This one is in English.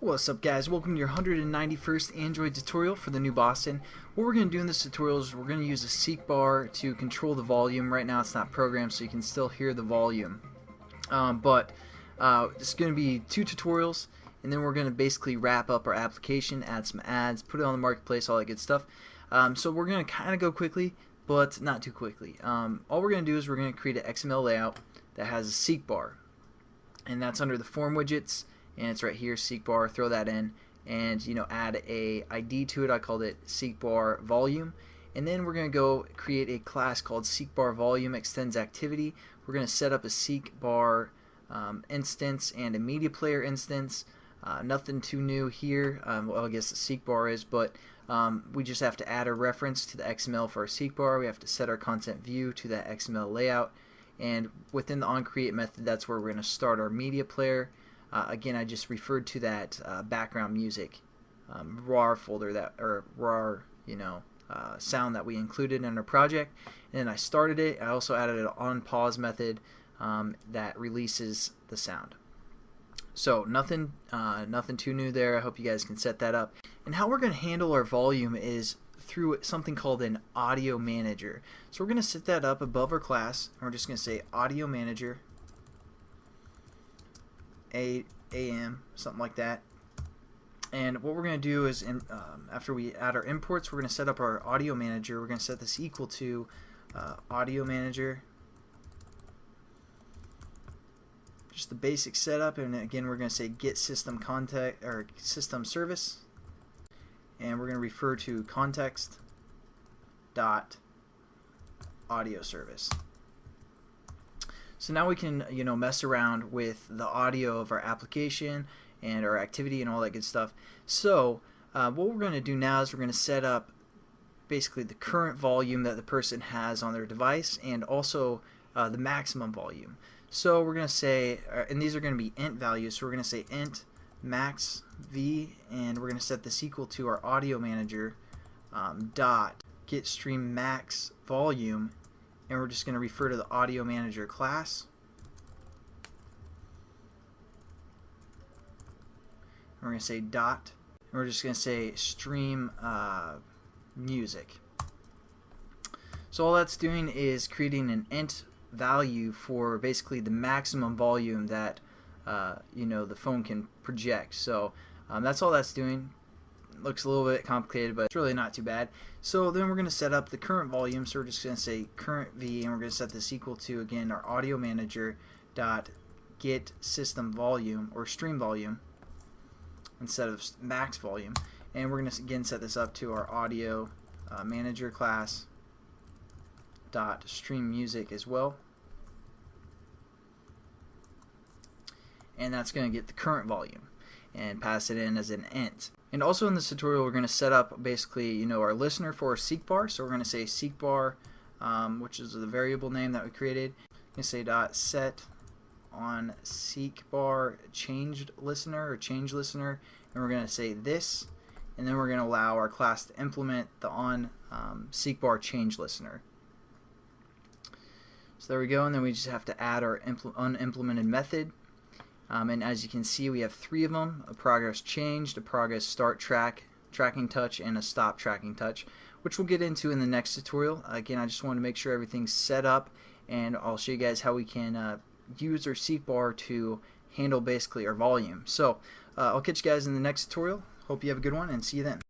What's up, guys? Welcome to your 191st Android tutorial for the new Boston. What we're going to do in this tutorial is we're going to use a seek bar to control the volume. Right now it's not programmed, so you can still hear the volume. It's going to be two tutorials, and then we're going to basically wrap up our application, add some ads, put it on the marketplace, all that good stuff. So we're going to kind of go quickly, but not too quickly. All we're going to do is we're going to create an XML layout that has a seek bar, and that's under the form widgets. And it's right here, seek bar. Throw that in, and add a ID to it. I called it seek bar volume, and then we're going to go create a class called seek bar volume extends activity. We're going to set up a seek bar instance and a media player instance. Nothing too new here. Well, I guess the seek bar is, but we just have to add a reference to the XML for our seek bar. We have to set our content view to that XML layout, and within the onCreate method, that's where we're going to start our media player. Again, I just referred to that background music RAR folder, RAR sound that we included in our project, and then I started it. I also added an on pause method that releases the sound. So nothing too new there. I hope you guys can set that up. And how we're going to handle our volume is through something called an AudioManager. So we're going to set that up above our class, and we're just going to say AudioManager AM, something like that. And what we're going to do is, after we add our imports, we're going to set up our AudioManager. We're going to set this equal to AudioManager, just the basic setup. And again, we're going to say get system context or system service, and we're going to refer to context dot audio service. So now we can mess around with the audio of our application and our activity and all that good stuff. So what we're going to do now is we're going to set up basically the current volume that the person has on their device, and also the maximum volume. So we're going to say, and these are going to be int values, so we're going to say int max v, and we're going to set this equal to our AudioManager dot get stream max volume. And we're just going to refer to the AudioManager class. And we're going to say dot, and we're just going to say stream music. So all that's doing is creating an int value for basically the maximum volume that the phone can project. So that's all that's doing. Looks a little bit complicated, but it's really not too bad. So then we're going to set up the current volume. So we're just going to say current v, and we're going to set this equal to, again, our AudioManager dot get system volume or stream volume instead of max volume. And we're going to again set this up to our audio manager class dot stream music as well. And that's going to get the current volume and pass it in as an int. And also in this tutorial, we're going to set up basically our listener for our seek bar. So we're going to say seek bar, which is the variable name that we created. We're going to say dot set on seek bar changed listener or change listener, and we're going to say this, and then we're going to allow our class to implement the on seek bar change listener. So there we go, and then we just have to add our unimplemented method. And as you can see, we have three of them: a progress changed, a progress start tracking touch, and a stop tracking touch, which we'll get into in the next tutorial. Again, I just want to make sure everything's set up, and I'll show you guys how we can use our seek bar to handle basically our volume. So I'll catch you guys in the next tutorial. Hope you have a good one, and see you then.